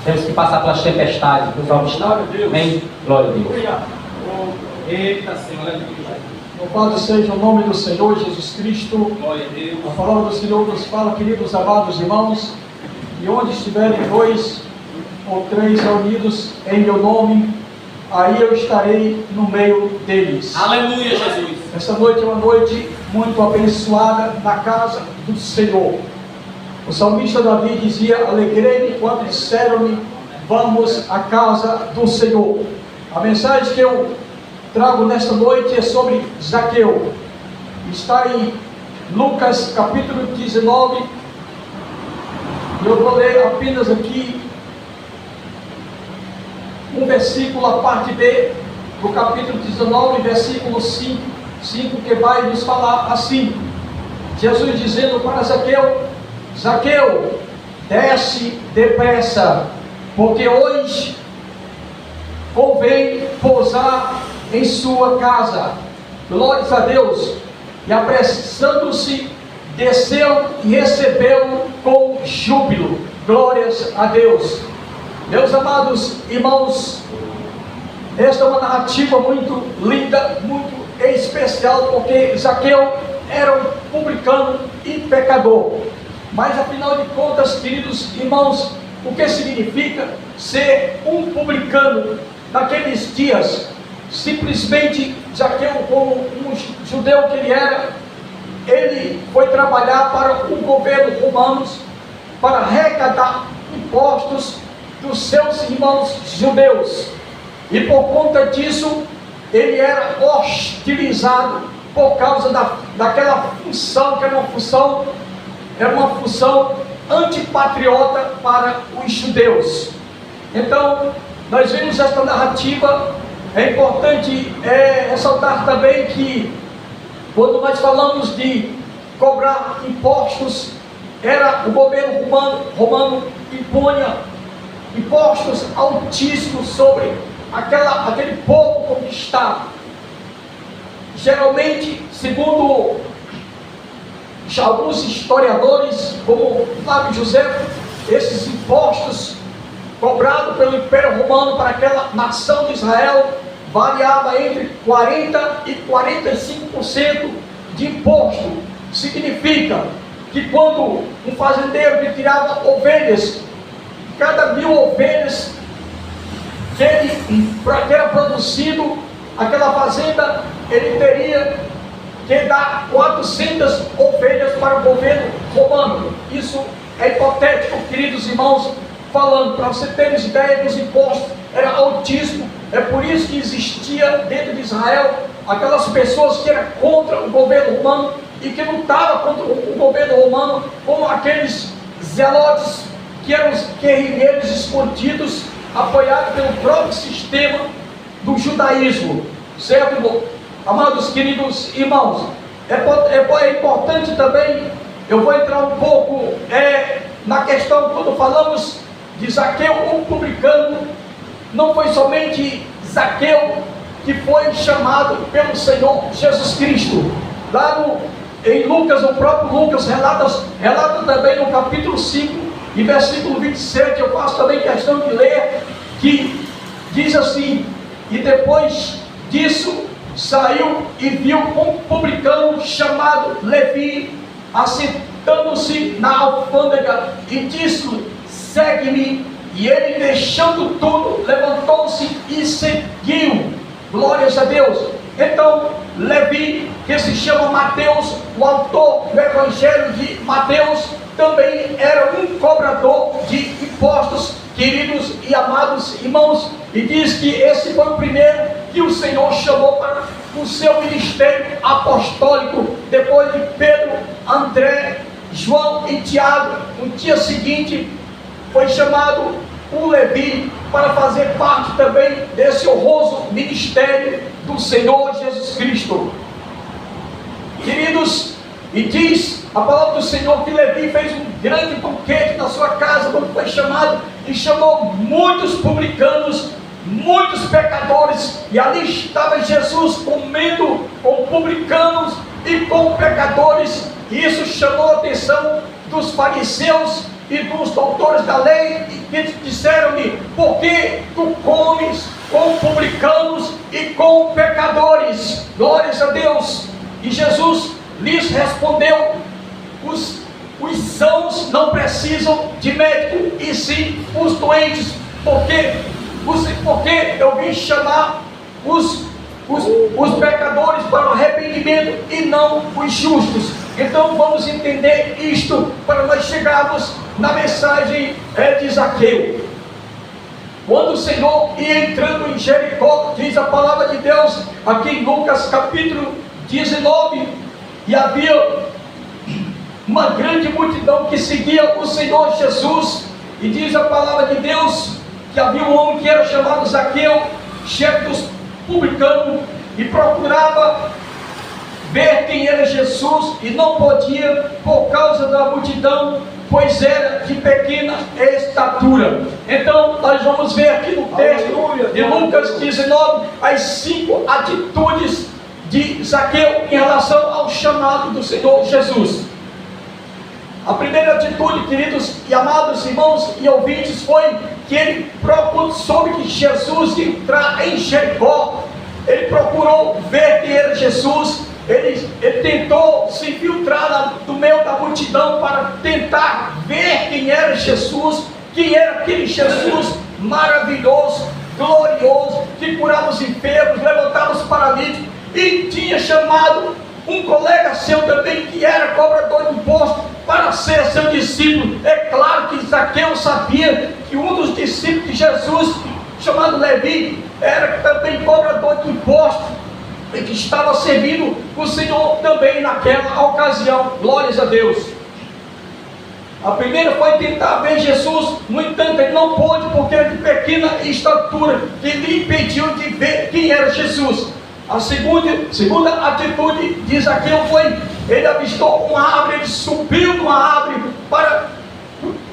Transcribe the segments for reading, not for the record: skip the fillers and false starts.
Temos que passar pelas tempestades, pelos obstáculos. Amém? Glória a Deus. Eita, Senhor, aleluia. Louvado seja o nome do Senhor Jesus Cristo. Glória a Deus. A palavra do Senhor nos fala, queridos amados irmãos, e onde estiverem 2 ou 3 reunidos em meu nome, aí eu estarei no meio deles. Aleluia, Jesus. Esta noite é uma noite muito abençoada na casa do Senhor. O salmista Davi dizia: alegrei-me quando disseram-me, vamos à casa do Senhor. A mensagem que eu trago nesta noite é sobre Zaqueu. Está em Lucas capítulo 19. Eu vou ler apenas aqui um versículo, a parte B do capítulo 19, versículo 5, que vai nos falar assim: Jesus dizendo para Zaqueu: Zaqueu, desce depressa, porque hoje convém pousar em sua casa. Glórias a Deus. E apressando-se, desceu e recebeu com júbilo. Glórias a Deus. Meus amados irmãos, esta é uma narrativa muito linda, muito especial, porque Zaqueu era um publicano e pecador. Mas afinal de contas, queridos irmãos, o que significa ser um publicano naqueles dias? Simplesmente Zaqueu, como um judeu que ele foi trabalhar para o governo romano para arrecadar impostos dos seus irmãos judeus, e por conta disso ele era hostilizado por causa daquela função, que era uma função antipatriota para os judeus. Então nós vemos esta narrativa. É importante ressaltar também que quando nós falamos de cobrar impostos, era o governo romano impunha impostos altíssimos sobre aquele povo conquistado. Geralmente, segundo alguns historiadores, como Flávio José, esses impostos cobrados pelo Império Romano para aquela nação de Israel variava entre 40% e 45% de imposto. Significa que quando um fazendeiro que tirava ovelhas, cada 1000 ovelhas que era produzido aquela fazenda, ele teria que dar 400 ovelhas para o governo romano. Isso é hipotético, queridos irmãos, falando, para você terem ideia dos impostos, era altíssimo. É por isso que existia dentro de Israel aquelas pessoas que eram contra o governo romano e que lutavam contra o governo romano, como aqueles zelotes, que eram os guerrilheiros escondidos, apoiados pelo próprio sistema do judaísmo. Certo, amados queridos irmãos? É importante também, eu vou entrar um pouco na questão, quando falamos de Zaqueu, um publicano. Não foi somente Zaqueu que foi chamado pelo Senhor Jesus Cristo. Lá em Lucas, o próprio Lucas relata também no capítulo 5 e versículo 27, eu faço também questão de ler, que diz assim: e depois disso saiu e viu um publicano chamado Levi assentando-se na alfândega e disse-lhe: segue-me. E ele, deixando tudo, levantou-se e seguiu. Glórias a Deus. Então Levi, que se chama Mateus, o autor do Evangelho de Mateus, também era um cobrador de impostos, queridos e amados irmãos, e diz que esse foi o primeiro que o Senhor chamou para o seu ministério apostólico, depois de Pedro, André, João e Tiago. No dia seguinte foi chamado o Levi para fazer parte também desse honroso ministério do Senhor Jesus Cristo. Queridos, e diz a palavra do Senhor que Levi fez um grande banquete na sua casa quando foi chamado, e chamou muitos publicanos, muitos pecadores, e ali estava Jesus comendo com publicanos e com pecadores. E isso chamou a atenção dos fariseus e dos doutores da lei, que disseram-lhe: porque tu comes com publicanos e com pecadores. Glórias a Deus. E Jesus lhes respondeu: os sãos não precisam de médico, e sim os doentes, porque eu vim chamar os pecadores para o arrependimento e não os justos. Então vamos entender isto para nós chegarmos na mensagem de Zaqueu. Quando o Senhor ia entrando em Jericó, diz a palavra de Deus aqui em Lucas capítulo 19, e havia uma grande multidão que seguia o Senhor Jesus, e diz a palavra de Deus que havia um homem que era chamado Zaqueu, chefe dos publicanos, e procurava ver quem era Jesus, e não podia por causa da multidão, pois era de pequena estatura. Então nós vamos ver aqui no texto de Lucas 19 as 5 atitudes de Zaqueu em relação ao chamado do Senhor Jesus. A primeira atitude, queridos e amados irmãos e ouvintes, foi que ele soube que Jesus ia entrar em Jericó. Ele procurou ver quem era Jesus. Ele tentou se infiltrar no meio da multidão para tentar ver quem era Jesus, quem era aquele Jesus maravilhoso, glorioso, que curava os enfermos, levantava os paralíticos, e tinha chamado um colega seu também, que era cobrador de imposto, para ser seu discípulo. É claro que Zaqueu sabia que um dos discípulos de Jesus, chamado Levi, era também cobrador de imposto, e que estava servindo o Senhor também naquela ocasião. Glórias a Deus. A primeira foi tentar ver Jesus. No entanto, ele não pôde, porque era de pequena estatura, que lhe impediu de ver quem era Jesus. A segunda atitude de Zaqueu foi: ele avistou uma árvore, ele subiu numa árvore para,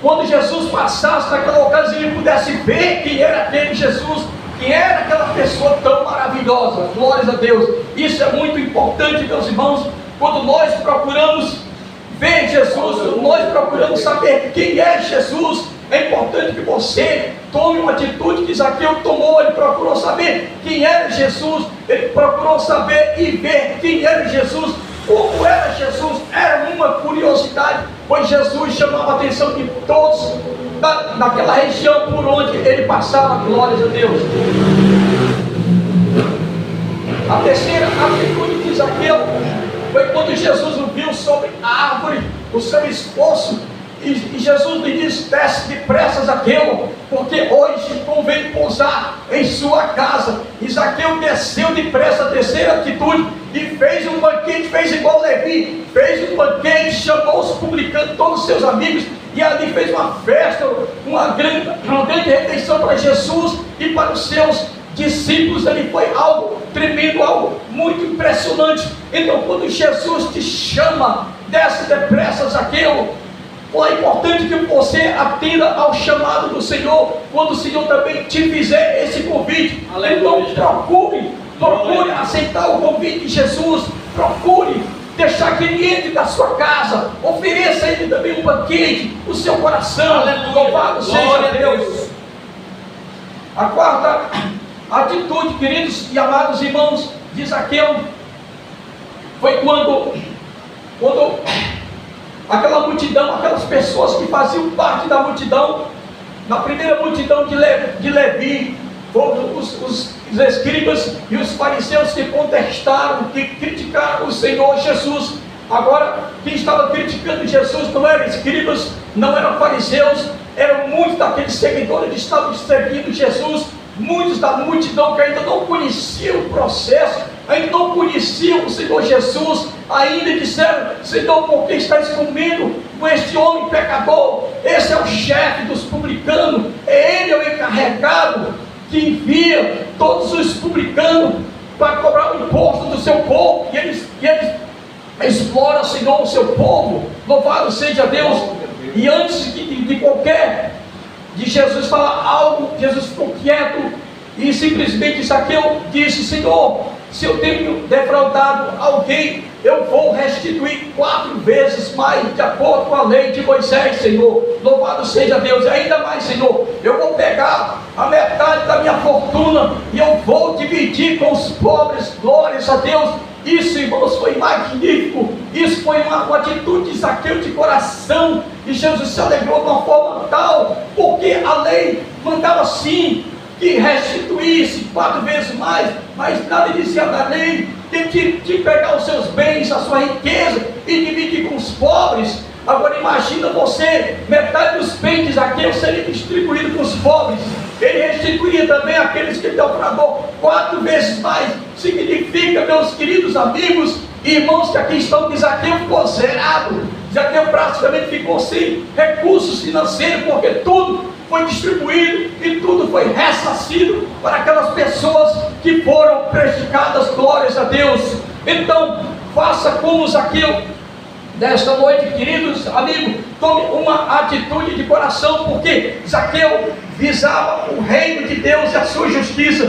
quando Jesus passasse naquela ocasião, ele pudesse ver quem era aquele Jesus, quem era aquela pessoa tão maravilhosa. Glórias a Deus. Isso é muito importante, meus irmãos. Quando nós procuramos ver Jesus, quando nós procuramos saber quem é Jesus, é importante que você tome uma atitude que Zaqueu tomou. Ele procurou saber quem era Jesus, ele procurou saber e ver quem era Jesus. Como era Jesus? Era uma curiosidade, pois Jesus chamava a atenção de todos naquela região por onde ele passava. Glórias a Deus. A terceira atitude de Zaqueu foi quando Jesus o viu sobre a árvore, o seu esforço, e Jesus lhe disse: desce depressa, Zaqueu, porque hoje convém pousar em sua casa. E Zaqueu desceu depressa. A terceira atitude, e fez um banquete, fez igual Levi, fez um banquete, chamou os publicanos, todos os seus amigos, e ali fez uma festa, uma grande refeição para Jesus e para os seus discípulos. Ali foi algo tremendo, algo muito impressionante. Então, quando Jesus te chama, desce depressa, Zaqueu. É importante que você atenda ao chamado do Senhor, quando o Senhor também te fizer esse convite. Aleluia. Então procure aceitar o convite de Jesus. Procure deixar que ele entre da sua casa. Ofereça a ele também um banquete, o seu coração. Aleluia. Louvado seja Deus. A quarta atitude, queridos e amados irmãos, de Zaqueu, foi quando aquela multidão, aquelas pessoas que faziam parte da multidão, na primeira multidão de Levi, foram os escribas e os fariseus que contestaram, que criticaram o Senhor Jesus. Agora, quem estava criticando Jesus não eram escribas, não eram fariseus, eram muitos daqueles seguidores que estavam seguindo Jesus, muitos da multidão que ainda não conheciam o processo, ainda não conheciam o Senhor Jesus, ainda disseram: Senhor, por que estás comendo com este homem pecador? Esse é o chefe dos publicanos, ele é o encarregado que envia todos os publicanos para cobrar o imposto do seu povo, e eles exploram, Senhor, o seu povo. Louvado seja Deus. E antes de Jesus falar algo, Jesus ficou quieto e simplesmente Zaqueu disse: Senhor, se eu tenho defraudado alguém, eu vou restituir 4 vezes mais, de acordo com a lei de Moisés, Senhor. Louvado seja Deus. E ainda mais, Senhor, eu vou pegar a metade da minha fortuna e eu vou dividir com os pobres. Glórias a Deus. Isso, irmãos, foi magnífico. Isso foi uma atitude de Zaqueu de coração, e Jesus se alegrou de uma forma tal, porque a lei mandava sim que restituísse 4 vezes mais, mas nada dizia da lei de pegar os seus bens, a sua riqueza e dividir com os pobres. Agora imagina você, metade dos bens de Zaqueu seria distribuído com os pobres. Ele restituiria também aqueles que dão para dor 4 vezes mais. Significa, meus queridos amigos e irmãos, que aqui estão, que Zaqueu ficou zerado. Zaqueu praticamente ficou sem recursos financeiros, porque tudo foi distribuído e tudo foi ressarcido para aquelas pessoas que foram prejudicadas. Glórias a Deus. Então, faça como Zaqueu nesta noite, queridos amigos. Tome uma atitude de coração, porque Zaqueu visava o reino de Deus e a sua justiça.